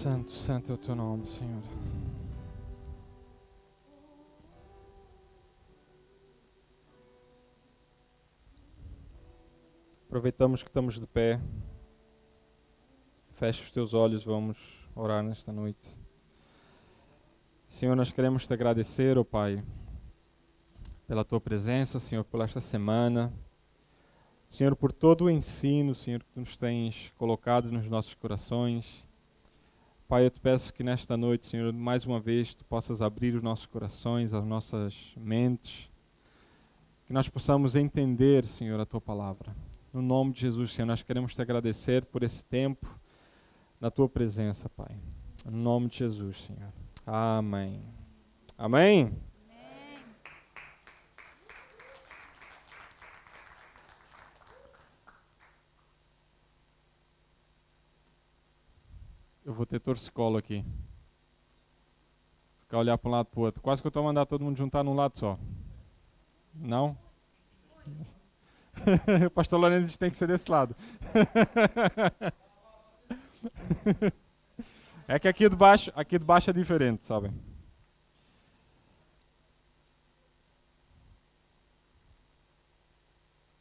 Santo, santo é o teu nome, Senhor. Aproveitamos que estamos de pé. Fecha os teus olhos, vamos orar nesta noite. Senhor, nós queremos te agradecer, ó Pai, pela tua presença, Senhor, por esta semana. Senhor, por todo o ensino, Senhor, que tu nos tens colocado nos nossos corações. Pai, eu te peço que nesta noite, Senhor, mais uma vez, tu possas abrir os nossos corações, as nossas mentes, que nós possamos entender, Senhor, a tua palavra. No nome de Jesus, Senhor, nós queremos te agradecer por esse tempo na tua presença, Pai. No nome de Jesus, Senhor. Amém. Amém? Eu vou ter torcicolo aqui. Ficar olhar para um lado para o outro. Quase que eu estou a mandar todo mundo juntar num lado só. Não? O pastor Lourenço diz que tem que ser desse lado. É que aqui de baixo é diferente, sabem?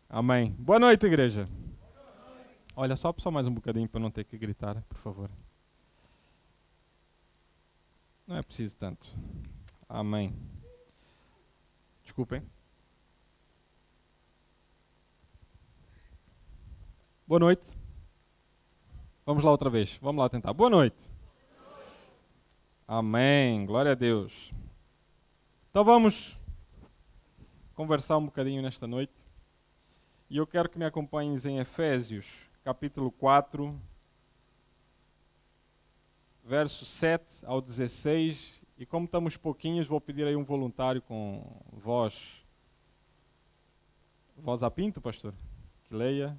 Amém. Boa noite, igreja. Olha, só mais um bocadinho para não ter que gritar, por favor. Não é preciso tanto. Amém. Desculpem. Boa noite. Vamos lá outra vez. Vamos lá tentar. Boa noite. Amém. Glória a Deus. Então vamos conversar um bocadinho nesta noite. E eu quero que me acompanhes em Efésios, capítulo 4, verso 7 ao 16. E como estamos pouquinhos, vou pedir aí um voluntário com voz a pinto, pastor, que leia.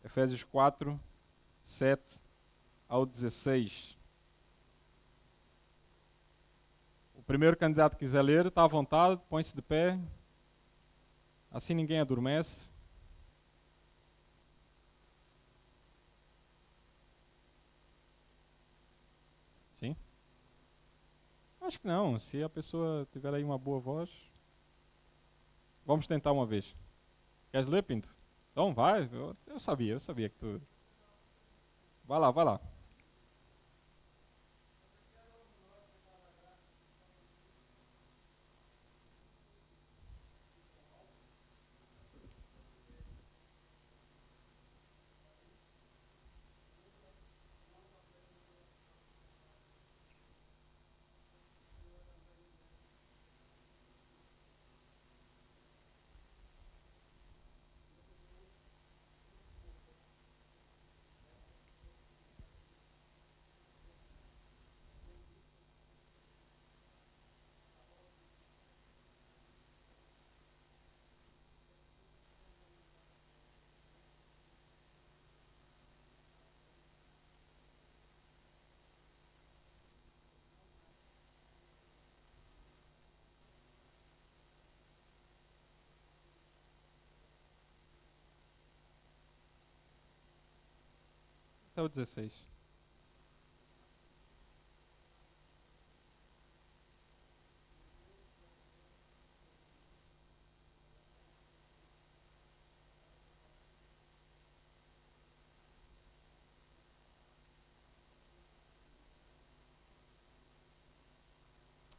Efésios 4, 7 ao 16. O primeiro candidato que quiser ler, está à vontade, põe-se de pé. Assim ninguém adormece. Sim? Acho que não. Se a pessoa tiver aí uma boa voz. Vamos tentar uma vez. Queres ler, Pinto? Então vai. Eu sabia que tu. Vai lá, vai lá. Até o 16.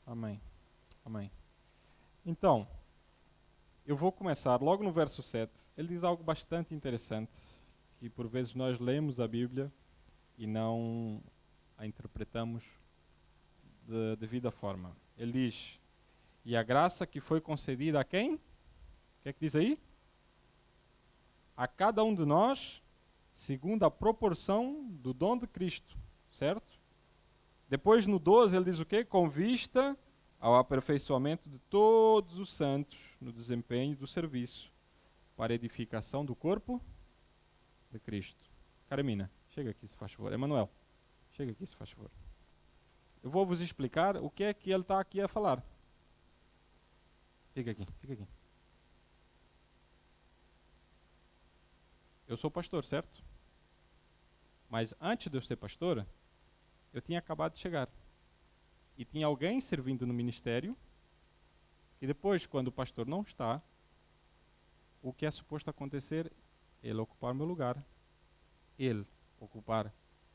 Amém. Amém. Então, eu vou começar logo no verso 7. Ele diz algo bastante interessante, que por vezes nós lemos a Bíblia e não a interpretamos de devida forma. Ele diz, e a graça que foi concedida a quem? O que é que diz aí? A cada um de nós, segundo a proporção do dom de Cristo, certo? Depois no 12 ele diz o quê? Com vista ao aperfeiçoamento de todos os santos no desempenho do serviço, para a edificação do corpo de Cristo. Carmina, chega aqui se faz favor. Emanuel, chega aqui se faz favor. Eu vou vos explicar o que é que ele está aqui a falar. Fica aqui, fica aqui. Eu sou pastor, certo? Mas antes de eu ser pastor, eu tinha acabado de chegar. E tinha alguém servindo no ministério, e depois, quando o pastor não está, o que é suposto acontecer? Ele ocupar o meu lugar. Ele ocupar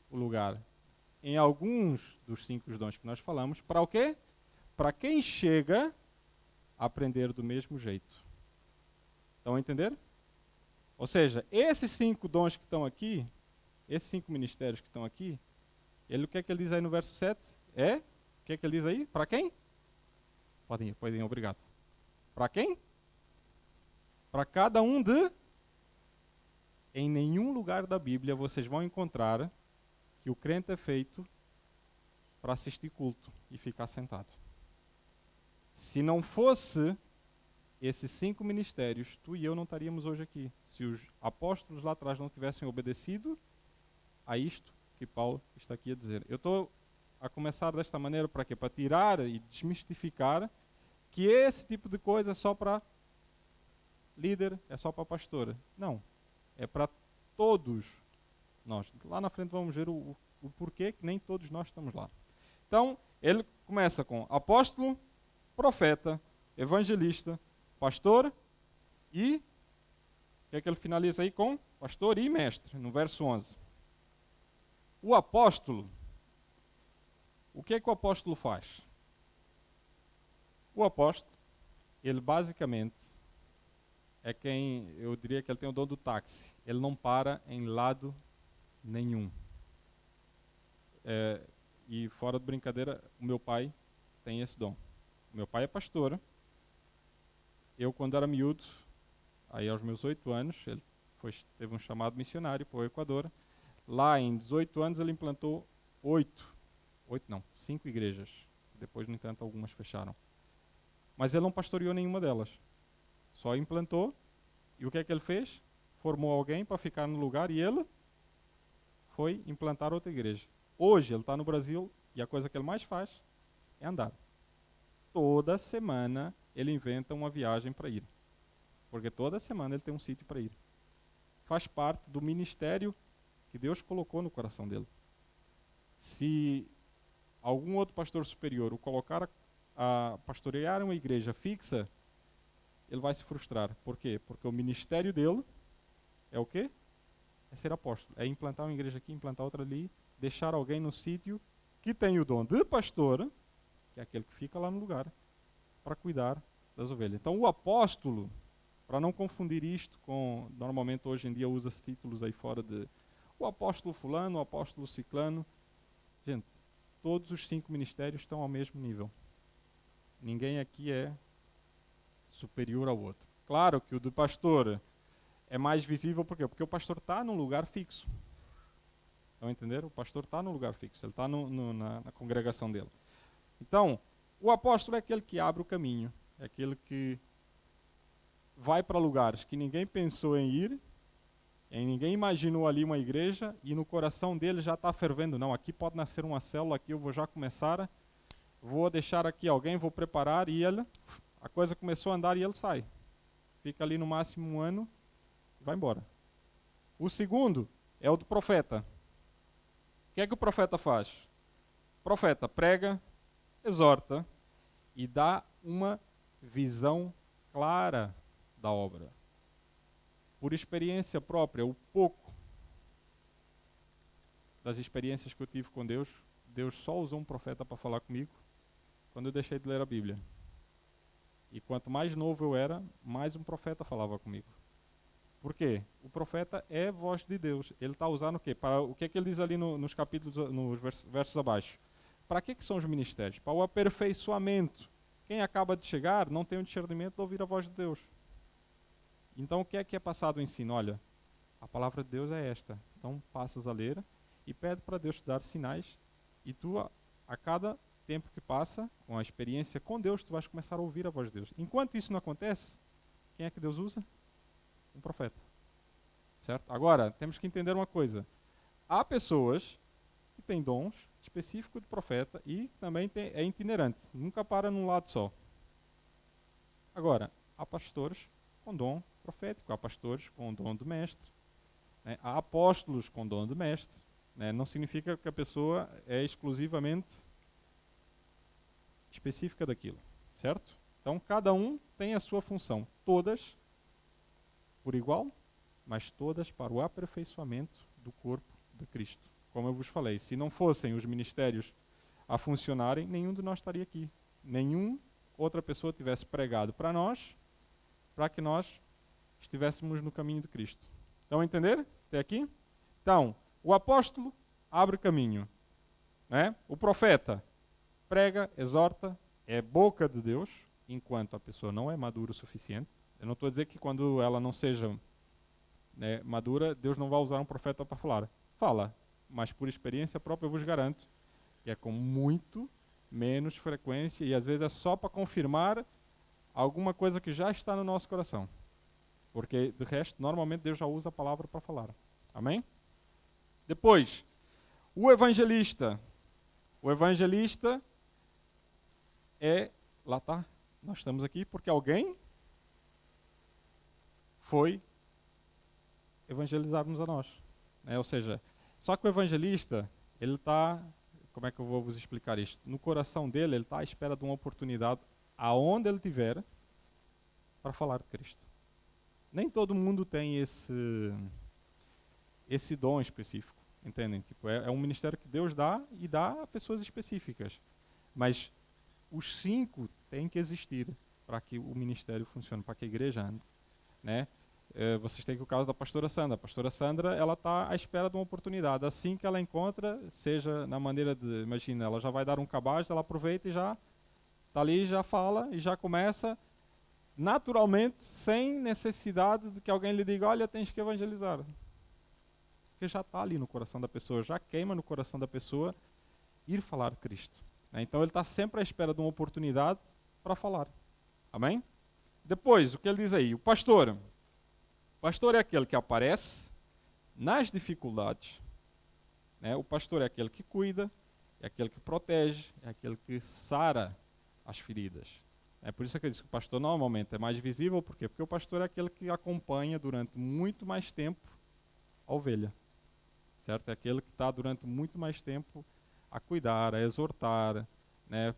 o lugar em alguns dos 5 dons que nós falamos. Para o quê? Para quem chega a aprender do mesmo jeito. Estão a entender? Ou seja, esses 5 dons que estão aqui, esses 5 ministérios que estão aqui, o que é que ele diz aí no verso 7? O que é que ele diz aí? Para quem? Podem ir, obrigado. Para quem? Para cada um de... Em nenhum lugar da Bíblia vocês vão encontrar que o crente é feito para assistir culto e ficar sentado. Se não fosse esses 5 ministérios, tu e eu não estaríamos hoje aqui. Se os apóstolos lá atrás não tivessem obedecido a isto que Paulo está aqui a dizer. Eu estou a começar desta maneira para quê? Para tirar e desmistificar que esse tipo de coisa é só para líder, é só para pastor. Não. É para todos nós. Lá na frente vamos ver o porquê que nem todos nós estamos lá. Então, ele começa com apóstolo, profeta, evangelista, pastor e... O que é que ele finaliza aí com? Pastor e mestre, no verso 11. O apóstolo, o que é que o apóstolo faz? O apóstolo, ele basicamente é quem, eu diria que ele tem o dom do táxi. Ele não para em lado nenhum. E fora de brincadeira, o meu pai tem esse dom. O meu pai é pastor. Eu, quando era miúdo, aí aos meus 8 anos, ele teve um chamado missionário para o Equador. Lá em 18 anos ele implantou 5 igrejas. Depois, no entanto, algumas fecharam. Mas ele não pastoreou nenhuma delas. Só implantou. E o que é que ele fez? Formou alguém para ficar no lugar e ele foi implantar outra igreja. Hoje ele está no Brasil e a coisa que ele mais faz é andar. Toda semana ele inventa uma viagem para ir. Porque toda semana ele tem um sítio para ir. Faz parte do ministério que Deus colocou no coração dele. Se algum outro pastor superior o colocar a pastorear uma igreja fixa, ele vai se frustrar. Por quê? Porque o ministério dele é o quê? É ser apóstolo. É implantar uma igreja aqui, implantar outra ali, deixar alguém no sítio que tem o dom de pastor, que é aquele que fica lá no lugar, para cuidar das ovelhas. Então o apóstolo, para não confundir isto com, normalmente hoje em dia usa-se títulos aí fora de o apóstolo fulano, o apóstolo ciclano. Gente, todos os 5 ministérios estão ao mesmo nível. Ninguém aqui é superior ao outro. Claro que o do pastor é mais visível, por quê? Porque o pastor está num lugar fixo. Estão a entender? O pastor está num lugar fixo, ele está na congregação dele. Então, o apóstolo é aquele que abre o caminho, é aquele que vai para lugares que ninguém pensou em ir, ninguém imaginou ali uma igreja, e no coração dele já está fervendo. Não, aqui pode nascer uma célula, aqui eu vou já começar, vou deixar aqui alguém, vou preparar, e a coisa começou a andar e ele sai. Fica ali no máximo 1 ano e vai embora. O segundo é o do profeta. O que é que o profeta faz? O profeta prega, exorta e dá uma visão clara da obra. Por experiência própria, o pouco das experiências que eu tive com Deus, Deus só usou um profeta para falar comigo quando eu deixei de ler a Bíblia. E quanto mais novo eu era, mais um profeta falava comigo. Por quê? O profeta é voz de Deus. Ele está usando o quê? Para, o que é que ele diz ali nos capítulos, nos versos abaixo? Para que são os ministérios? Para o aperfeiçoamento. Quem acaba de chegar não tem o discernimento de ouvir a voz de Deus. Então o que é passado o ensino? Olha, a palavra de Deus é esta. Então passas a ler e pede para Deus te dar sinais, e tu, a cada tempo que passa, com a experiência com Deus, tu vais começar a ouvir a voz de Deus. Enquanto isso não acontece, quem é que Deus usa? Um profeta. Certo? Agora, temos que entender uma coisa. Há pessoas que têm dons específicos de profeta e também é itinerante. Nunca para num lado só. Agora, há pastores com dom profético, há pastores com dom de mestre, né? Há apóstolos com dom de mestre, né? Não significa que a pessoa é exclusivamente específica daquilo, certo? Então, cada um tem a sua função, todas por igual, mas todas para o aperfeiçoamento do corpo de Cristo. Como eu vos falei, se não fossem os ministérios a funcionarem, nenhum de nós estaria aqui. Nenhum outra pessoa tivesse pregado para nós, para que nós estivéssemos no caminho de Cristo. Estão a entender até aqui? Então, o apóstolo abre caminho, né? O profeta prega, exorta, é boca de Deus, enquanto a pessoa não é madura o suficiente. Eu não estou a dizer que quando ela não seja, né, madura, Deus não vai usar um profeta para falar. Fala, mas por experiência própria eu vos garanto que é com muito menos frequência e às vezes é só para confirmar alguma coisa que já está no nosso coração. Porque, de resto, normalmente Deus já usa a palavra para falar. Amém? Depois, o evangelista. O evangelista é... Lá está, nós estamos aqui porque alguém foi evangelizar-nos a nós. Né? Ou seja, só que o evangelista, ele está... Como é que eu vou vos explicar isto? No coração dele, ele está à espera de uma oportunidade, aonde ele estiver, para falar de Cristo. Nem todo mundo tem esse dom específico, entendem? Tipo, é um ministério que Deus dá e dá a pessoas específicas. Mas os 5 têm que existir para que o ministério funcione, para que a igreja ande. Né? Vocês têm aqui o caso da pastora Sandra. A pastora Sandra, ela está à espera de uma oportunidade. Assim que ela encontra, seja na maneira de... Imagina, ela já vai dar um cabaz, ela aproveita e já está ali, já fala e já começa... naturalmente, sem necessidade de que alguém lhe diga, olha, tens que evangelizar. Porque já está ali no coração da pessoa, já queima no coração da pessoa ir falar de Cristo. Então ele está sempre à espera de uma oportunidade para falar. Amém? Depois, o que ele diz aí? O pastor é aquele que aparece nas dificuldades. Né? O pastor é aquele que cuida, é aquele que protege, é aquele que sara as feridas. É por isso que eu disse que o pastor normalmente é mais visível. Por quê? Porque o pastor é aquele que acompanha durante muito mais tempo a ovelha. Certo? É aquele que está durante muito mais tempo a cuidar, a exortar. Né?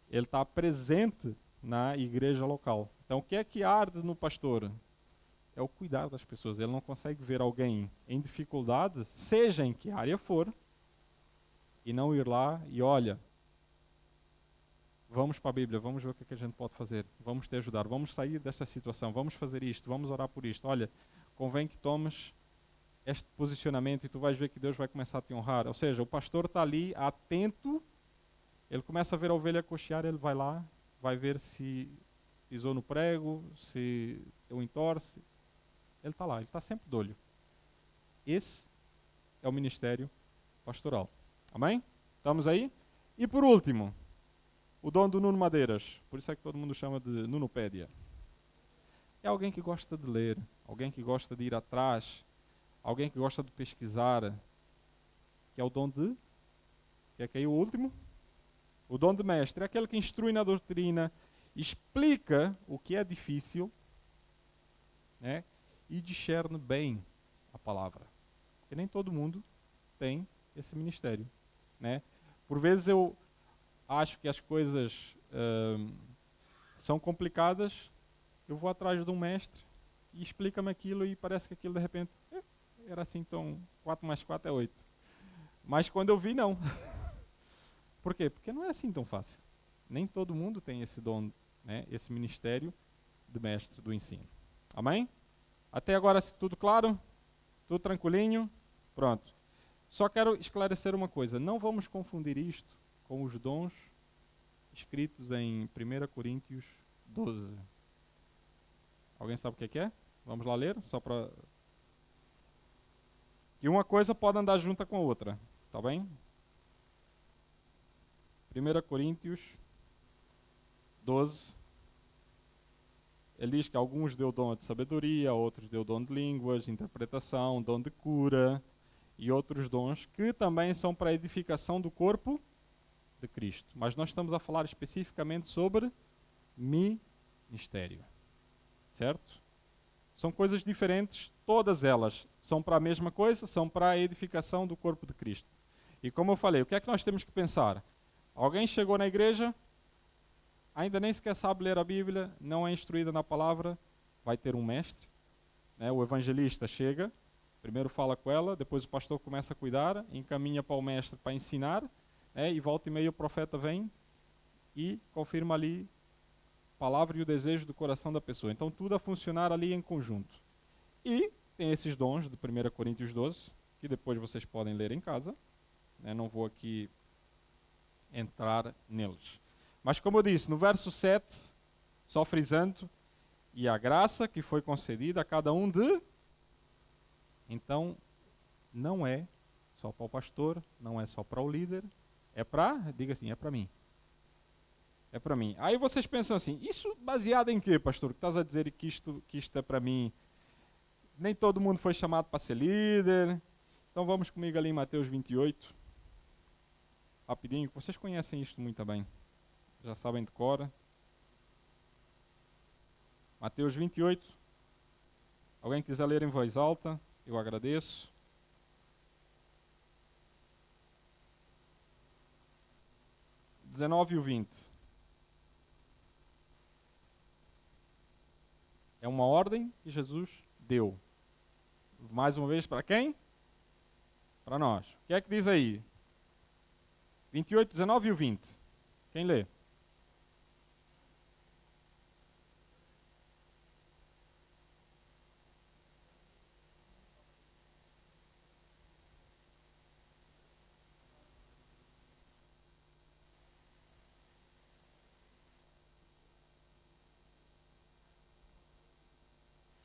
Ele está presente na igreja local. Então, o que é que arde no pastor? É o cuidar das pessoas. Ele não consegue ver alguém em dificuldade, seja em que área for, e não ir lá e olha... Vamos para a Bíblia, vamos ver o que a gente pode fazer, vamos te ajudar, vamos sair desta situação, vamos fazer isto, vamos orar por isto. Olha, convém que tomes este posicionamento e tu vais ver que Deus vai começar a te honrar. Ou seja, o pastor está ali atento, ele começa a ver a ovelha coxear, ele vai lá, vai ver se pisou no prego, se eu entorce. Ele está lá, ele está sempre de olho. Esse é o ministério pastoral. Amém? Estamos aí? E por último... o dom do Nuno Madeiras, por isso é que todo mundo chama de Nunopédia. É alguém que gosta de ler, alguém que gosta de ir atrás, alguém que gosta de pesquisar, que é o dom de... que é que aí o último? O dom de mestre, é aquele que instrui na doutrina, explica o que é difícil, né? E discerne bem a palavra. Porque nem todo mundo tem esse ministério. Né? Por vezes eu... acho que as coisas são complicadas, eu vou atrás de um mestre e explica-me aquilo e parece que aquilo de repente era assim, então 4 mais 4 é 8. Mas quando eu vi, não. Por quê? Porque não é assim tão fácil. Nem todo mundo tem esse dom, né, esse ministério de mestre do ensino. Amém? Até agora tudo claro? Tudo tranquilinho? Pronto. Só quero esclarecer uma coisa, não vamos confundir isto com os dons escritos em 1 Coríntios 12. Alguém sabe o que é? Vamos lá ler, só para... que uma coisa pode andar junta com a outra, tá bem? 1 Coríntios 12. Ele diz que alguns deu dom de sabedoria, outros deu dom de línguas, interpretação, dom de cura e outros dons que também são para a edificação do corpo de Cristo. Mas nós estamos a falar especificamente sobre ministério. Certo? São coisas diferentes, todas elas são para a mesma coisa, são para a edificação do corpo de Cristo. E como eu falei, o que é que nós temos que pensar? Alguém chegou na igreja, ainda nem sequer sabe ler a Bíblia, não é instruída na palavra, vai ter um mestre, né? O evangelista chega, primeiro fala com ela, depois o pastor começa a cuidar, encaminha para o mestre para ensinar, né? E volta e meia o profeta vem e confirma ali a palavra e o desejo do coração da pessoa. Então tudo a funcionar ali em conjunto. E tem esses dons de 1 Coríntios 12, que depois vocês podem ler em casa, né? Não vou aqui entrar neles. Mas como eu disse, no verso 7, só frisando, e a graça que foi concedida a cada um de... Então, não é só para o pastor, não é só para o líder, é para, diga assim, é para mim. É para mim. Aí vocês pensam assim, isso baseado em quê, pastor? Que estás a dizer que isto é para mim? Nem todo mundo foi chamado para ser líder. Então vamos comigo ali em Mateus 28. Rapidinho, vocês conhecem isto muito bem. Já sabem de cor. Mateus 28. Alguém quiser ler em voz alta, eu agradeço. E o 20. É uma ordem que Jesus deu. Mais uma vez, para quem? Para nós. O que é que diz aí? 28, 19 e o 20. Quem lê?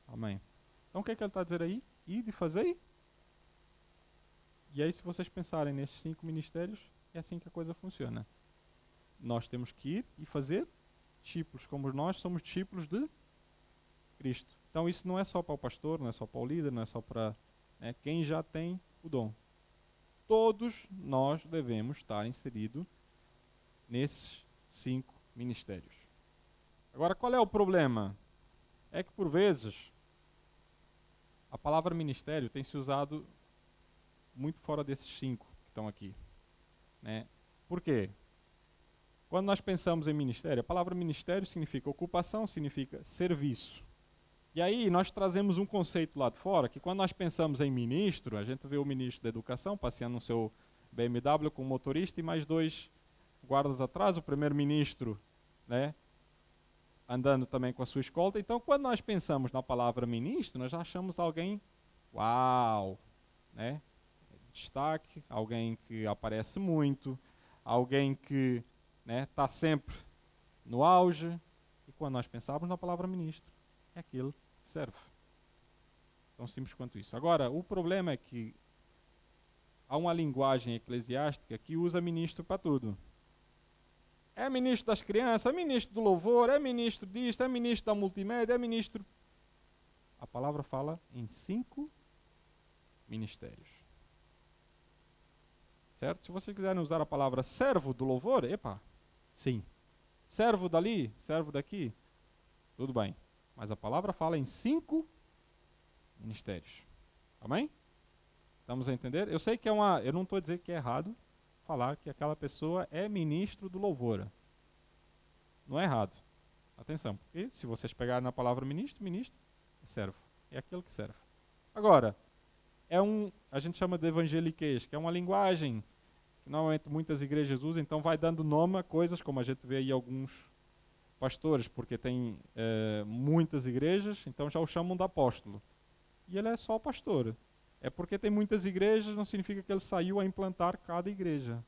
Amém. Então o que é que ele está a dizer aí? Ir e fazer. E aí, se vocês pensarem nesses 5 ministérios, é assim que a coisa funciona. Nós temos que ir e fazer discípulos, como nós somos discípulos de Cristo. Então isso não é só para o pastor, não é só para o líder, não é só para quem já tem o dom. Todos nós devemos estar inseridos nesses 5 ministérios. Agora, qual é o problema? É que por vezes a palavra ministério tem se usado muito fora desses 5 que estão aqui. Né? Por quê? Quando nós pensamos em ministério, a palavra ministério significa ocupação, significa serviço. E aí nós trazemos um conceito lá de fora, que quando nós pensamos em ministro, a gente vê o ministro da educação passeando no seu BMW com o motorista e mais 2 guardas atrás, o primeiro-ministro, né, andando também com a sua escolta. Então, quando nós pensamos na palavra ministro, nós já achamos alguém, uau, né, destaque, alguém que aparece muito, alguém que está sempre no auge. E quando nós pensamos na palavra ministro, é aquele que serve. Tão simples quanto isso. Agora, o problema é que há uma linguagem eclesiástica que usa ministro para tudo. É ministro das crianças, é ministro do louvor, é ministro disto, é ministro da multimédia, é ministro... A palavra fala em 5 ministérios. Certo? Se vocês quiserem usar a palavra servo do louvor, sim. Servo dali, servo daqui, tudo bem. Mas a palavra fala em 5 ministérios. Amém? Estamos a entender? Eu sei que eu não estou a dizer que é errado falar que aquela pessoa é ministro do louvor. Não é errado. Atenção, porque se vocês pegarem na palavra ministro é servo. É aquele que serve. Agora, a gente chama de evangeliquez, que é uma linguagem que normalmente muitas igrejas usam, então vai dando nome a coisas, como a gente vê aí alguns pastores, porque tem muitas igrejas, então já o chamam de apóstolo. E ele é só pastor. É porque tem muitas igrejas, não significa que ele saiu a implantar cada igreja.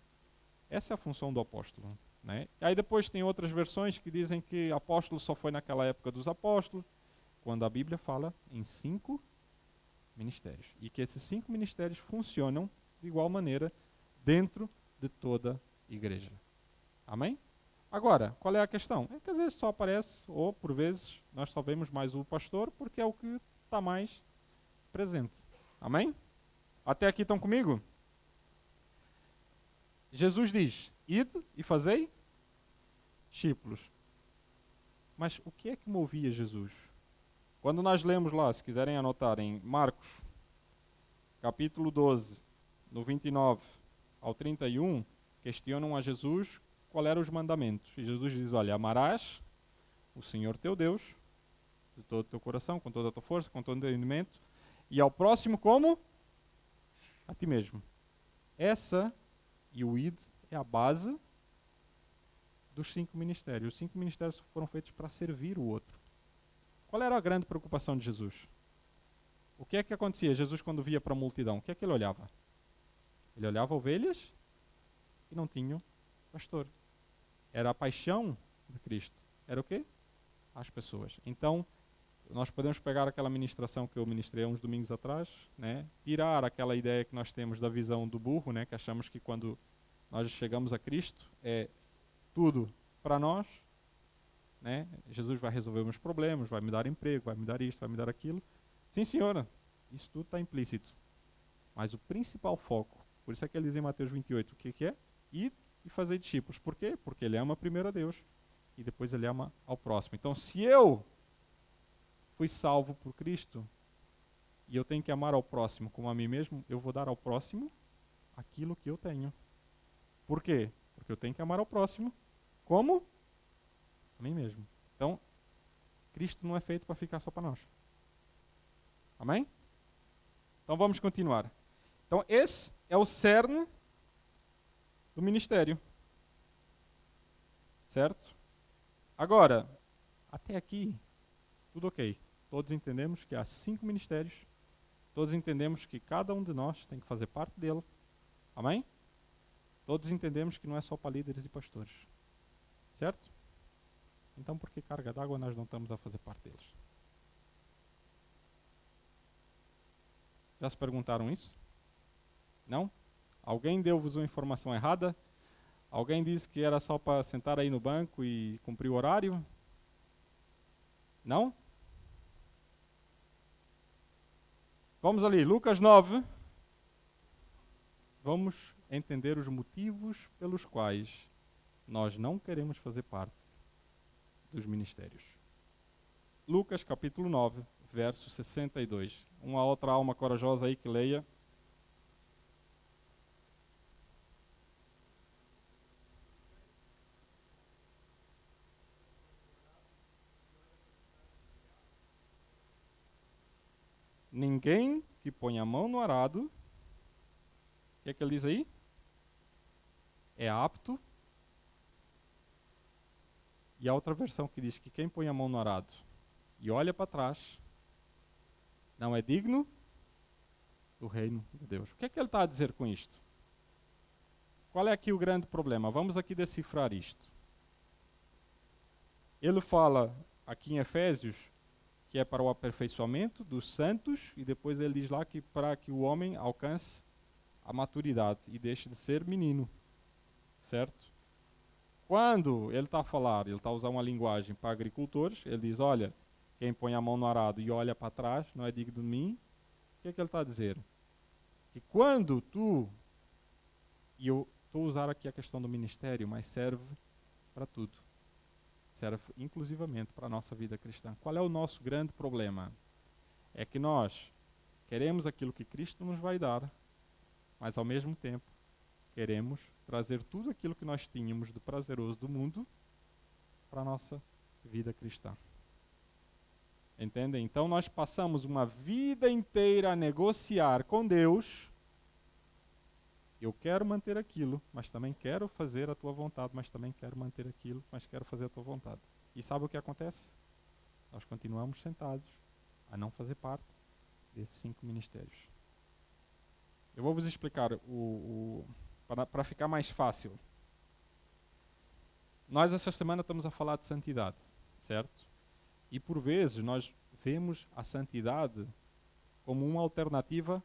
Essa é a função do apóstolo. Né? E aí depois tem outras versões que dizem que apóstolo só foi naquela época dos apóstolos, quando a Bíblia fala em 5 ministérios. E que esses 5 ministérios funcionam de igual maneira dentro de toda igreja. Amém? Agora, qual é a questão? É que às vezes só aparece, ou por vezes nós só vemos mais o pastor, porque é o que está mais presente. Amém? Até aqui estão comigo? Jesus diz, ide e fazei discípulos. Mas o que é que movia Jesus? Quando nós lemos lá, se quiserem anotar, em Marcos, capítulo 12, no 29 ao 31, questionam a Jesus qual eram os mandamentos. E Jesus diz, olha, amarás o Senhor teu Deus de todo o teu coração, com toda a tua força, com todo o teu entendimento, e ao próximo como? A ti mesmo. Essa e o ID é a base dos 5 ministérios. Os 5 ministérios foram feitos para servir o outro. Qual era a grande preocupação de Jesus? O que é que acontecia? Jesus, quando via para a multidão, o que é que ele olhava? Ele olhava ovelhas que não tinham pastor. Era a paixão de Cristo. Era o quê? As pessoas. Então, nós podemos pegar aquela ministração que eu ministrei há uns domingos atrás, né? Tirar aquela ideia que nós temos da visão do burro, né? Que achamos que quando nós chegamos a Cristo é tudo para nós, né? Jesus vai resolver meus problemas, vai me dar emprego, vai me dar isto, vai me dar aquilo. Sim, senhora, isso tudo está implícito. Mas o principal foco, por isso é que ele diz em Mateus 28, o que é? Ir e fazer discípulos. Por quê? Porque ele ama primeiro a Deus e depois ele ama ao próximo. Então, se eu fui salvo por Cristo e eu tenho que amar ao próximo como a mim mesmo, eu vou dar ao próximo aquilo que eu tenho. Por quê? Porque eu tenho que amar ao próximo como a mim mesmo. Então, Cristo não é feito para ficar só para nós. Amém? Então vamos continuar. Então esse é o cerne do ministério. Certo? Agora, até aqui, tudo ok. Todos entendemos que há 5 ministérios. Todos entendemos que cada um de nós tem que fazer parte dele. Amém? Todos entendemos que não é só para líderes e pastores. Certo? Então por que carga d'água nós não estamos a fazer parte deles? Já se perguntaram isso? Não? Alguém deu-vos uma informação errada? Alguém disse que era só para sentar aí no banco e cumprir o horário? Não? Vamos ali, Lucas 9. Vamos entender os motivos pelos quais nós não queremos fazer parte dos ministérios. Lucas capítulo 9, verso 62. Uma outra alma corajosa aí que leia. Ninguém que põe a mão no arado, o que é que ele diz aí? É apto. E a outra versão que diz que quem põe a mão no arado e olha para trás não é digno do reino de Deus. O que é que ele está a dizer com isto? Qual é aqui o grande problema? Vamos aqui decifrar isto. Ele fala aqui em Efésios que é para o aperfeiçoamento dos santos, e depois ele diz lá que para que o homem alcance a maturidade e deixe de ser menino. Certo? Quando ele está a falar, ele está a usar uma linguagem para agricultores, ele diz, olha, quem põe a mão no arado e olha para trás não é digno de mim. O que é que ele está a dizer? Que quando tu, e eu estou a usar aqui a questão do ministério, mas serve para tudo. Serve inclusivamente para a nossa vida cristã. Qual é o nosso grande problema? É que nós queremos aquilo que Cristo nos vai dar, mas ao mesmo tempo queremos trazer tudo aquilo que nós tínhamos de prazeroso do mundo para a nossa vida cristã. Entendem? Então nós passamos uma vida inteira a negociar com Deus. Eu quero manter aquilo, mas também quero fazer a tua vontade, mas também quero manter aquilo, mas quero fazer a tua vontade. E sabe o que acontece? Nós continuamos sentados a não fazer parte desses 5 ministérios. Eu vou vos explicar para ficar mais fácil. Nós essa semana estamos a falar de santidade, certo? E por vezes nós vemos a santidade como uma alternativa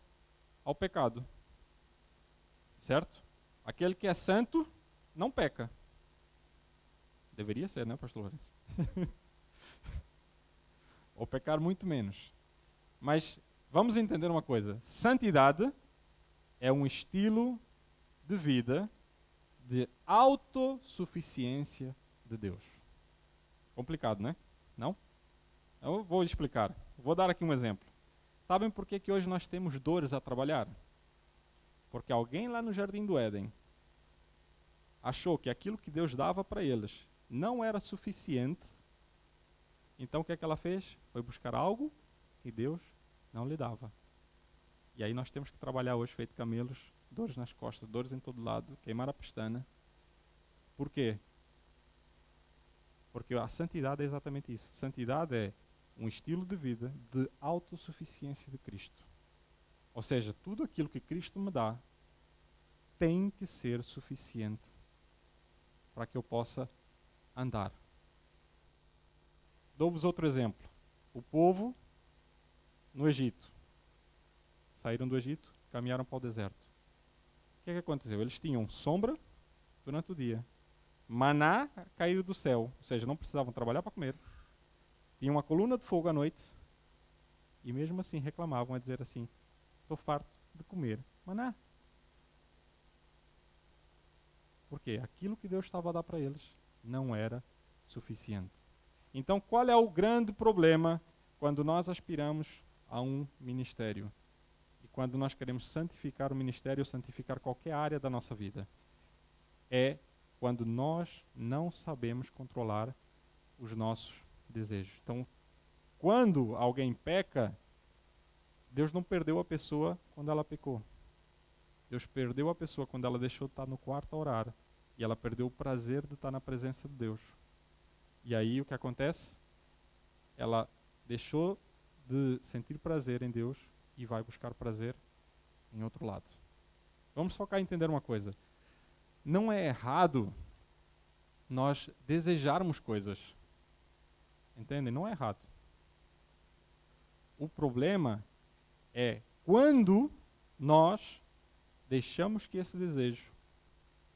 ao pecado. Certo? Aquele que é santo não peca. Deveria ser, né, pastor Lourenço? Ou pecar muito menos. Mas vamos entender uma coisa. Santidade é um estilo de vida de autossuficiência de Deus. Complicado, né? Não? Eu vou explicar. Vou dar aqui um exemplo. Sabem por que hoje nós temos dores a trabalhar? Porque alguém lá no Jardim do Éden achou que aquilo que Deus dava para eles não era suficiente. Então o que é que ela fez? Foi buscar algo que Deus não lhe dava. E aí nós temos que trabalhar hoje feito camelos, dores nas costas, dores em todo lado, queimar a pestana. Por quê? Porque a santidade é exatamente isso. Santidade é um estilo de vida de autossuficiência de Cristo. Ou seja, tudo aquilo que Cristo me dá tem que ser suficiente para que eu possa andar. Dou-vos outro exemplo. O povo no Egito. Saíram do Egito, caminharam para o deserto. O que é que aconteceu? Eles tinham sombra durante o dia. Maná caiu do céu, ou seja, não precisavam trabalhar para comer. Tinham uma coluna de fogo à noite. E mesmo assim reclamavam a dizer assim, estou farto de comer maná. Porque aquilo que Deus estava a dar para eles não era suficiente. Então, qual é o grande problema quando nós aspiramos a um ministério? E quando nós queremos santificar o ministério, santificar qualquer área da nossa vida? É quando nós não sabemos controlar os nossos desejos. Então, quando alguém peca, Deus não perdeu a pessoa quando ela pecou. Deus perdeu a pessoa quando ela deixou de estar no quarto a orar. E ela perdeu o prazer de estar na presença de Deus. E aí o que acontece? Ela deixou de sentir prazer em Deus e vai buscar prazer em outro lado. Vamos só cá entender uma coisa. Não é errado nós desejarmos coisas. Entendem? Não é errado. O problema é quando nós deixamos que esse desejo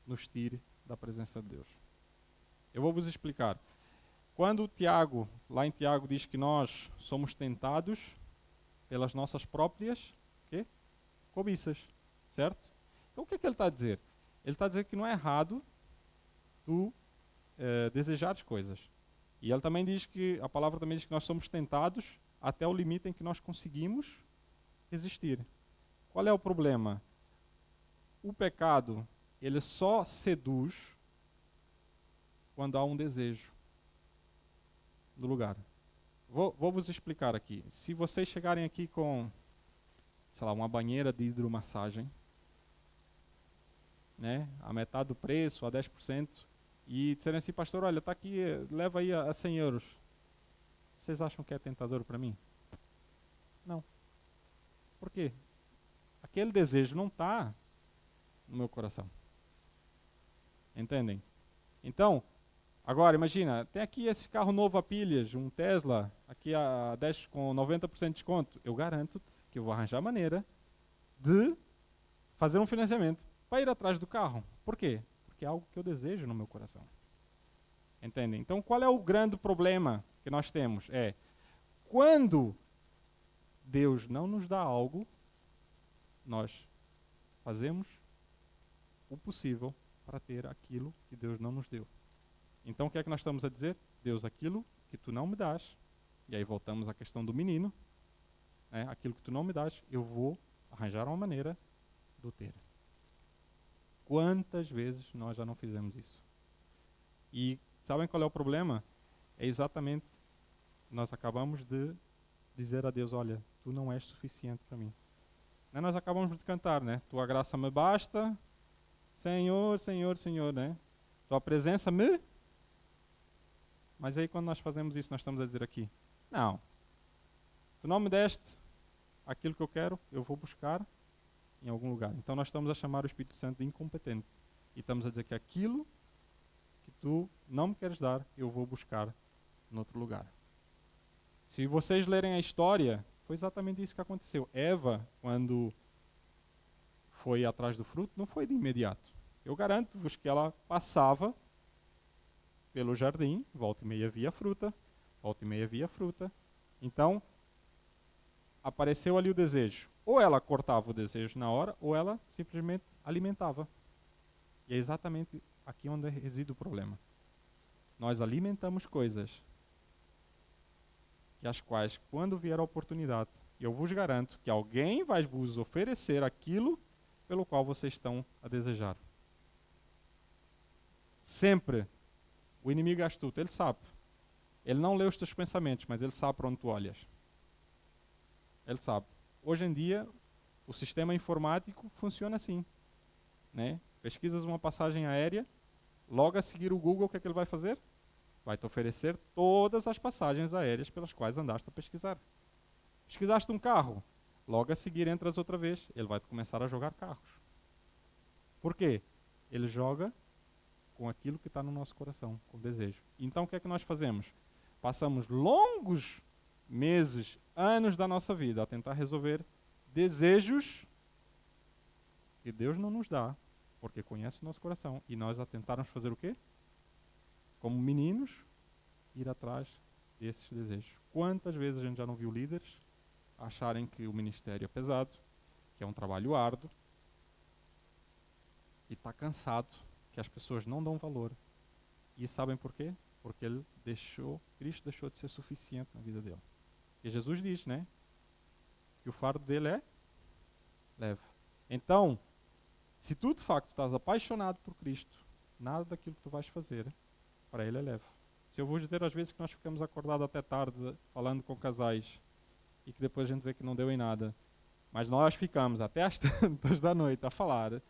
nos tire da presença de Deus. Eu vou vos explicar. Quando Tiago, lá em Tiago, diz que nós somos tentados pelas nossas próprias cobiças, certo? Então o que é que ele está a dizer? Ele está a dizer que não é errado tu desejares coisas. E ele também diz que, a palavra também diz que nós somos tentados até o limite em que nós conseguimos resistir. Qual é o problema? O pecado, ele só seduz quando há um desejo no lugar. Vou vos explicar aqui. Se vocês chegarem aqui com, sei lá, uma banheira de hidromassagem, né, a metade do preço, a 10%, e disserem assim, pastor, olha, está aqui, leva aí a 100 euros. Vocês acham que é tentador para mim? Não. Por quê? Aquele desejo não está no meu coração. Entendem? Então, agora imagina, tem aqui esse carro novo a pilhas, um Tesla, aqui a 10 com 90% de desconto. Eu garanto que eu vou arranjar maneira de fazer um financiamento para ir atrás do carro. Por quê? Porque é algo que eu desejo no meu coração. Entendem? Então, qual é o grande problema que nós temos? É quando Deus não nos dá algo, nós fazemos o possível para ter aquilo que Deus não nos deu. Então o que é que nós estamos a dizer? Deus, aquilo que tu não me dás, e aí voltamos à questão do menino, né? Aquilo que tu não me dás, eu vou arranjar uma maneira de o ter. Quantas vezes nós já não fizemos isso? E sabem qual é o problema? É exatamente, nós acabamos de dizer a Deus, olha, tu não és suficiente para mim. Nós acabamos de cantar, né? Tua graça me basta, Senhor, Senhor, Senhor, né? Tua presença me... Mas aí quando nós fazemos isso, nós estamos a dizer aqui, não, tu não me deste aquilo que eu quero, eu vou buscar em algum lugar. Então nós estamos a chamar o Espírito Santo de incompetente. E estamos a dizer que aquilo que tu não me queres dar, eu vou buscar em outro lugar. Se vocês lerem a história, foi exatamente isso que aconteceu. Eva, quando foi atrás do fruto, não foi de imediato. Eu garanto-vos que ela passava pelo jardim, volta e meia via fruta, volta e meia via fruta. Então, apareceu ali o desejo. Ou ela cortava o desejo na hora, ou ela simplesmente alimentava. E é exatamente aqui onde reside o problema. Nós alimentamos coisas que as quais, quando vier a oportunidade, eu vos garanto que alguém vai vos oferecer aquilo pelo qual vocês estão a desejar. Sempre. O inimigo é astuto, ele sabe. Ele não lê os teus pensamentos, mas ele sabe para onde tu olhas. Ele sabe. Hoje em dia, o sistema informático funciona assim, né? Pesquisas uma passagem aérea, logo a seguir o Google, o que é que ele vai fazer? Vai te oferecer todas as passagens aéreas pelas quais andaste a pesquisar. Pesquisaste um carro, logo a seguir entras outra vez, ele vai te começar a jogar carros. Por quê? Ele joga com aquilo que está no nosso coração, com o desejo. Então o que é que nós fazemos? Passamos longos meses, anos da nossa vida a tentar resolver desejos que Deus não nos dá, porque conhece o nosso coração. E nós a tentarmos fazer o quê? Como meninos, ir atrás desses desejos. Quantas vezes a gente já não viu líderes acharem que o ministério é pesado, que é um trabalho árduo, e está cansado, que as pessoas não dão valor. E sabem por quê? Porque Cristo deixou de ser suficiente na vida dele. E Jesus diz, né? Que o fardo dele é leve. Então, se tu de facto estás apaixonado por Cristo, nada daquilo que tu vais fazer para ele é leve. Se eu vou dizer às vezes que nós ficamos acordados até tarde falando com casais e que depois a gente vê que não deu em nada, mas nós ficamos até às tantas da noite a falar.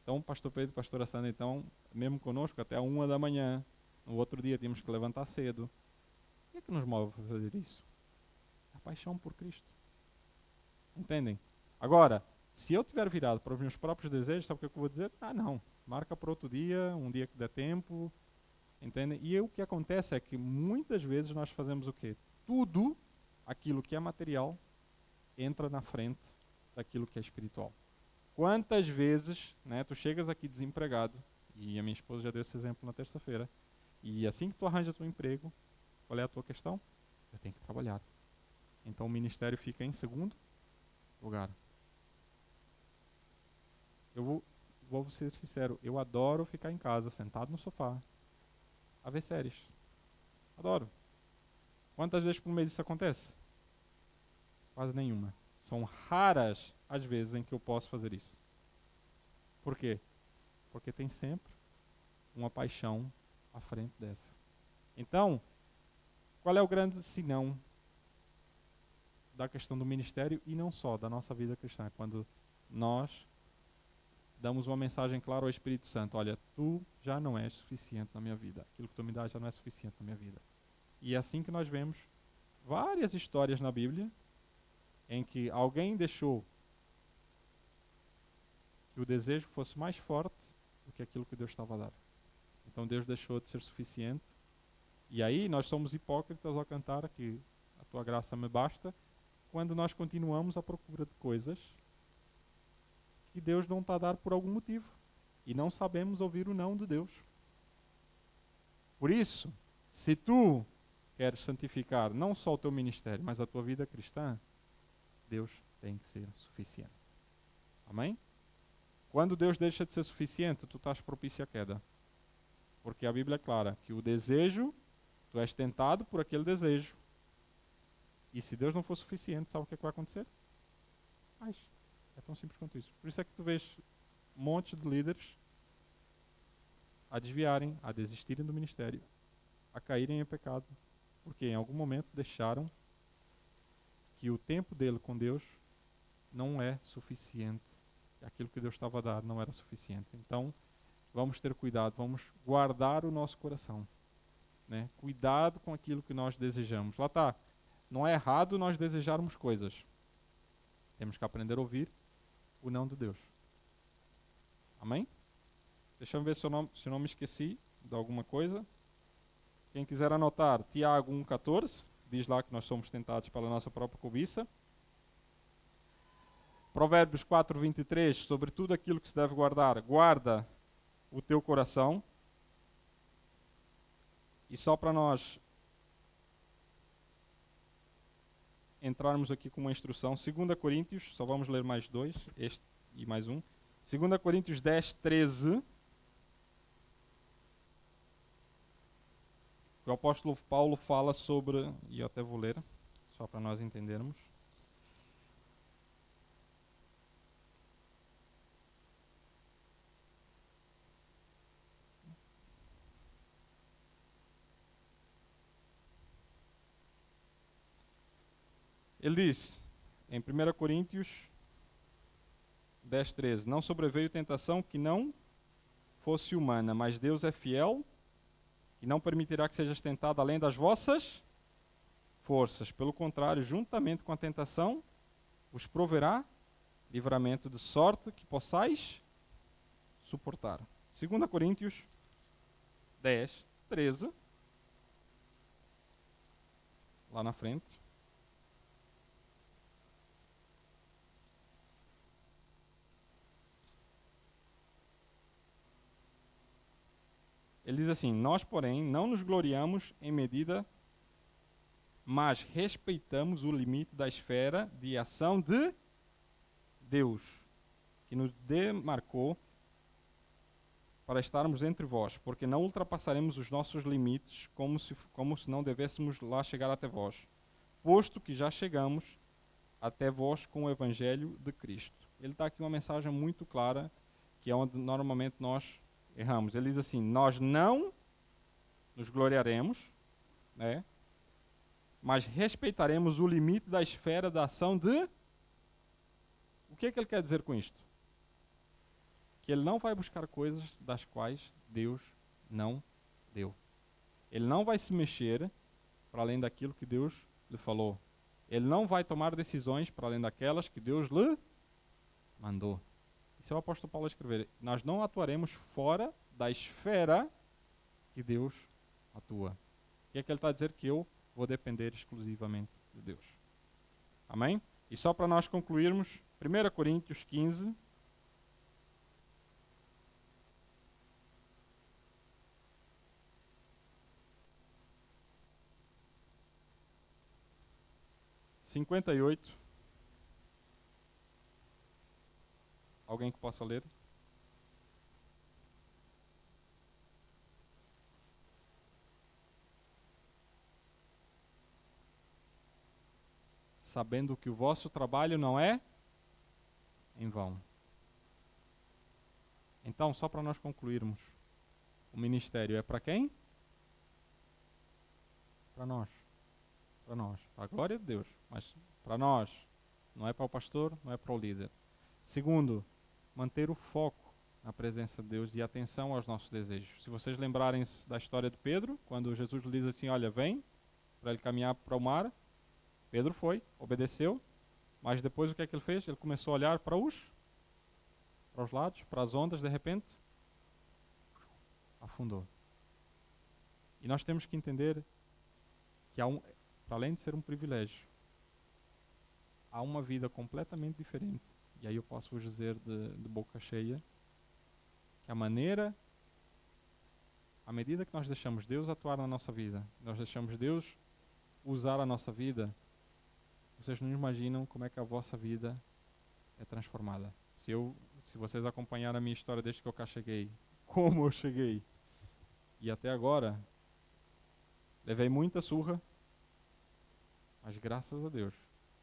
Então, o pastor Pedro e a pastora Sandra, então, mesmo conosco, até a 1 da manhã, no outro dia tínhamos que levantar cedo. O que é que nos move a fazer isso? A paixão por Cristo. Entendem? Agora, se eu tiver virado para os meus próprios desejos, sabe o que eu vou dizer? Ah, não, marca para outro dia, um dia que der tempo. Entendem? E o que acontece é que muitas vezes nós fazemos o quê? Tudo aquilo que é material entra na frente daquilo que é espiritual. Quantas vezes, né, tu chegas aqui desempregado, e a minha esposa já deu esse exemplo na terça-feira, e assim que tu arranja teu emprego, qual é a tua questão? Eu tenho que trabalhar. Então o ministério fica em segundo lugar. Eu vou ser sincero, eu adoro ficar em casa, sentado no sofá, a ver séries. Adoro. Quantas vezes por mês isso acontece? Quase nenhuma. São raras as vezes em que eu posso fazer isso. Por quê? Porque tem sempre uma paixão à frente dessa. Então, qual é o grande senão da questão do ministério e não só da nossa vida cristã? Quando nós damos uma mensagem clara ao Espírito Santo: olha, tu já não és suficiente na minha vida. Aquilo que tu me dá já não é suficiente na minha vida. E é assim que nós vemos várias histórias na Bíblia em que alguém deixou que o desejo fosse mais forte do que aquilo que Deus estava a dar. Então Deus deixou de ser suficiente. E aí nós somos hipócritas ao cantar que a tua graça me basta, quando nós continuamos à procura de coisas que Deus não está a dar por algum motivo. E não sabemos ouvir o não de Deus. Por isso, se tu queres santificar não só o teu ministério, mas a tua vida cristã, Deus tem que ser suficiente. Amém? Quando Deus deixa de ser suficiente, tu estás propício à queda. Porque a Bíblia é clara que o desejo, tu és tentado por aquele desejo. E se Deus não for suficiente, sabe o que é que vai acontecer? Mas é tão simples quanto isso. Por isso é que tu vês um monte de líderes a desviarem, a desistirem do ministério, a caírem em pecado, porque em algum momento deixaram que o tempo dele com Deus não é suficiente. Aquilo que Deus estava a dar não era suficiente. Então, vamos ter cuidado, vamos guardar o nosso coração. Né? Cuidado com aquilo que nós desejamos. Lá está. Não é errado nós desejarmos coisas. Temos que aprender a ouvir o não de Deus. Amém? Deixa eu ver se eu não me esqueci de alguma coisa. Quem quiser anotar, Tiago 1,14, diz lá que nós somos tentados pela nossa própria cobiça. Provérbios 4,23, sobre tudo aquilo que se deve guardar, guarda o teu coração. E só para nós entrarmos aqui com uma instrução, 2 Coríntios, só vamos ler mais dois, este e mais um. 2 Coríntios 10:13. O apóstolo Paulo fala sobre, e eu até vou ler, só para nós entendermos. Ele diz, em 1 Coríntios 10:13, não sobreveio tentação que não fosse humana, mas Deus é fiel e não permitirá que sejas tentado além das vossas forças. Pelo contrário, juntamente com a tentação, vos proverá livramento de sorte que possais suportar. 2 Coríntios 10:13, lá na frente. Ele diz assim, nós, porém, não nos gloriamos em medida, mas respeitamos o limite da esfera de ação de Deus, que nos demarcou para estarmos entre vós, porque não ultrapassaremos os nossos limites como se não devêssemos lá chegar até vós, posto que já chegamos até vós com o Evangelho de Cristo. Ele dá aqui uma mensagem muito clara, que é onde normalmente nós erramos. Ele diz assim, nós não nos gloriaremos, né, mas respeitaremos o limite da esfera da ação de... O que é que ele quer dizer com isto? Que ele não vai buscar coisas das quais Deus não deu. Ele não vai se mexer para além daquilo que Deus lhe falou. Ele não vai tomar decisões para além daquelas que Deus lhe mandou. Isso é o apóstolo Paulo a escrever. Nós não atuaremos fora da esfera que Deus atua. O que é que ele está a dizer? Que eu vou depender exclusivamente de Deus. Amém? E só para nós concluirmos, 1 Coríntios 15, (58). Alguém que possa ler? Sabendo que o vosso trabalho não é em vão. Então, só para nós concluirmos, o ministério é para quem? Para nós. Para nós. Para a glória de Deus. Mas para nós. Não é para o pastor, não é para o líder. Segundo, manter o foco na presença de Deus e atenção aos nossos desejos. Se vocês lembrarem-se da história de Pedro, quando Jesus lhe diz assim, olha, vem, para ele caminhar para o mar, Pedro foi, obedeceu, mas depois o que é que ele fez? Ele começou a olhar para os lados, para as ondas, de repente, afundou. E nós temos que entender que para além de ser um privilégio, há uma vida completamente diferente. E aí eu posso vos dizer de boca cheia, que à medida que nós deixamos Deus atuar na nossa vida, nós deixamos Deus usar a nossa vida, vocês não imaginam como é que a vossa vida é transformada. Se vocês acompanharem a minha história desde que eu cá cheguei, como eu cheguei, e até agora, levei muita surra, mas graças a Deus,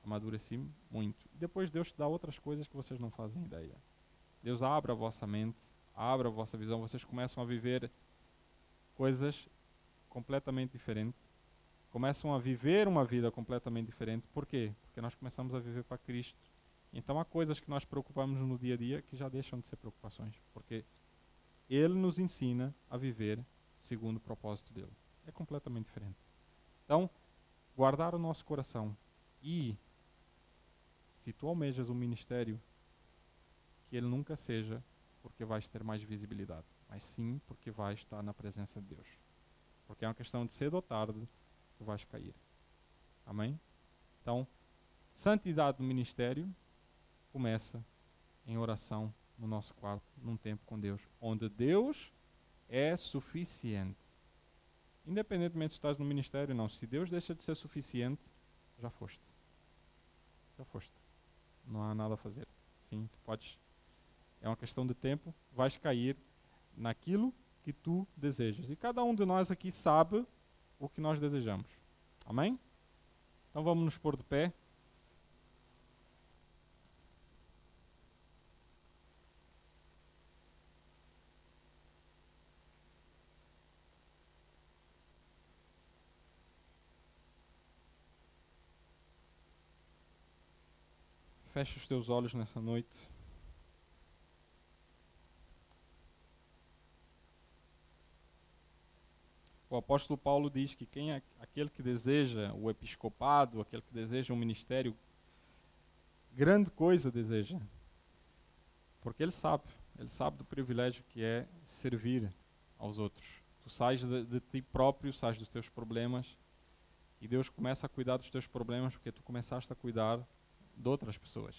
amadureci muito. E depois Deus te dá outras coisas que vocês não fazem ideia. Deus abre a vossa mente, abre a vossa visão, vocês começam a viver coisas completamente diferentes. Começam a viver uma vida completamente diferente. Por quê? Porque nós começamos a viver para Cristo. Então há coisas que nós preocupamos no dia a dia que já deixam de ser preocupações. Porque Ele nos ensina a viver segundo o propósito dEle. É completamente diferente. Então, guardar o nosso coração. E, se tu almejas um ministério, que ele nunca seja porque vais ter mais visibilidade, mas sim porque vais estar na presença de Deus. Porque é uma questão de cedo ou tarde, tu vais cair. Amém? Então, santidade no ministério começa em oração no nosso quarto, num tempo com Deus, onde Deus é suficiente. Independentemente se estás no ministério ou não, se Deus deixa de ser suficiente, já foste. Já foste. Não há nada a fazer. Sim, tu podes. É uma questão de tempo, vais cair naquilo que tu desejas. E cada um de nós aqui sabe o que nós desejamos. Amém? Então, Então vamos nos pôr de pé. Fecha os teus olhos nessa noite. O apóstolo Paulo diz que quem é aquele que deseja o episcopado, aquele que deseja um ministério, grande coisa deseja. Porque ele sabe do privilégio que é servir aos outros. Tu sais de ti próprio, sais dos teus problemas, e Deus começa a cuidar dos teus problemas porque tu começaste a cuidar de outras pessoas.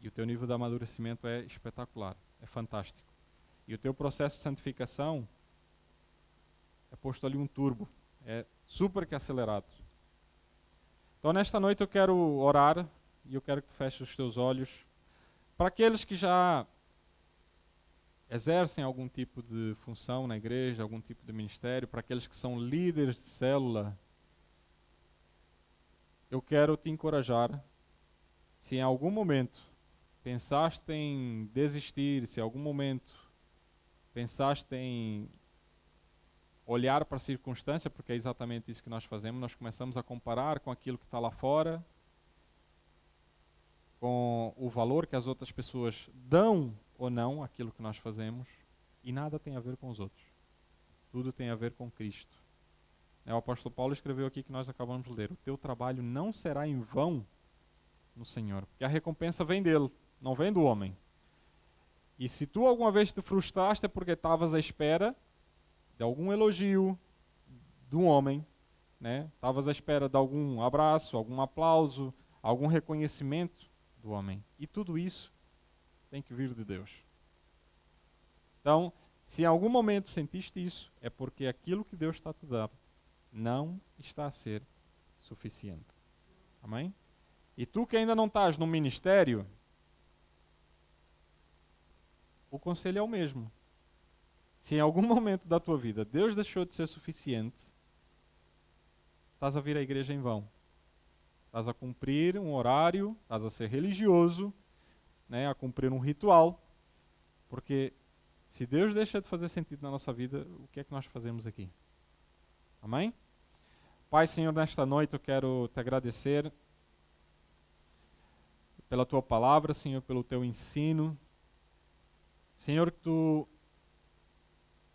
E o teu nível de amadurecimento é espetacular, é fantástico. E o teu processo de santificação é posto ali um turbo, é super que acelerado. Então nesta noite eu quero orar e eu quero que tu feches os teus olhos. Para aqueles que já exercem algum tipo de função na igreja, algum tipo de ministério, para aqueles que são líderes de célula, eu quero te encorajar. Se em algum momento pensaste em desistir, se em algum momento pensaste em olhar para a circunstância, porque é exatamente isso que nós fazemos, nós começamos a comparar com aquilo que está lá fora, com o valor que as outras pessoas dão ou não àquilo que nós fazemos, e nada tem a ver com os outros. Tudo tem a ver com Cristo. O apóstolo Paulo escreveu aqui que nós acabamos de ler: o teu trabalho não será em vão no Senhor, porque a recompensa vem dele, não vem do homem. E se tu alguma vez te frustraste é porque estavas à espera de algum elogio de um homem, né? Estavas à espera de algum abraço, algum aplauso, algum reconhecimento do homem. E tudo isso tem que vir de Deus. Então, se em algum momento sentiste isso, é porque aquilo que Deus está a te dar não está a ser suficiente. Amém? E tu que ainda não estás no ministério, o conselho é o mesmo. Se em algum momento da tua vida Deus deixou de ser suficiente, estás a vir à igreja em vão. Estás a cumprir um horário, estás a ser religioso, né, a cumprir um ritual, porque se Deus deixa de fazer sentido na nossa vida, o que é que nós fazemos aqui? Amém? Pai, Senhor, nesta noite eu quero te agradecer pela tua palavra, Senhor, pelo teu ensino. Senhor, que tu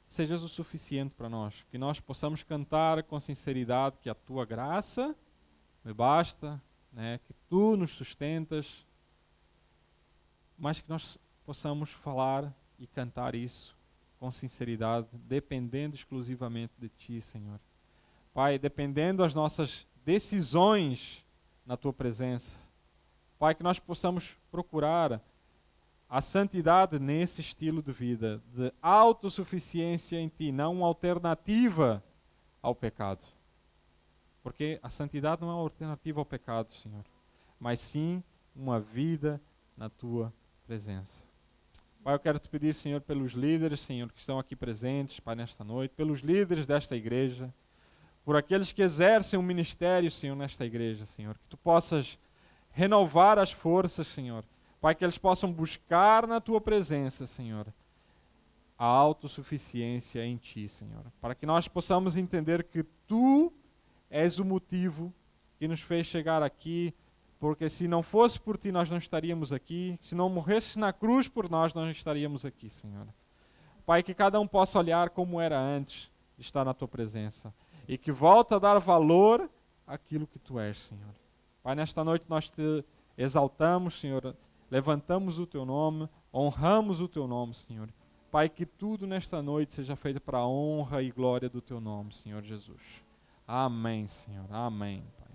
sejas o suficiente para nós, que nós possamos cantar com sinceridade que a tua graça me basta, né, que tu nos sustentas, mas que nós possamos falar e cantar isso com sinceridade, dependendo exclusivamente de ti, Senhor. Pai, dependendo das nossas decisões na tua presença. Pai, que nós possamos procurar a santidade nesse estilo de vida, de autossuficiência em ti, não uma alternativa ao pecado. Porque a santidade não é uma alternativa ao pecado, Senhor, mas sim uma vida na tua presença. Pai, eu quero te pedir, Senhor, pelos líderes, Senhor, que estão aqui presentes, Pai, nesta noite, pelos líderes desta igreja, por aqueles que exercem um ministério, Senhor, nesta igreja, Senhor, que tu possas renovar as forças, Senhor, Pai, que eles possam buscar na tua presença, Senhor, a autossuficiência em ti, Senhor, para que nós possamos entender que tu és o motivo que nos fez chegar aqui, porque se não fosse por ti nós não estaríamos aqui, se não morresses na cruz por nós não estaríamos aqui, Senhor. Pai, que cada um possa olhar como era antes de estar na tua presença e que volta a dar valor àquilo que tu és, Senhor. Pai, nesta noite nós te exaltamos, Senhor, levantamos o teu nome, honramos o teu nome, Senhor. Pai, que tudo nesta noite seja feito para a honra e glória do teu nome, Senhor Jesus. Amém, Senhor. Amém, Pai.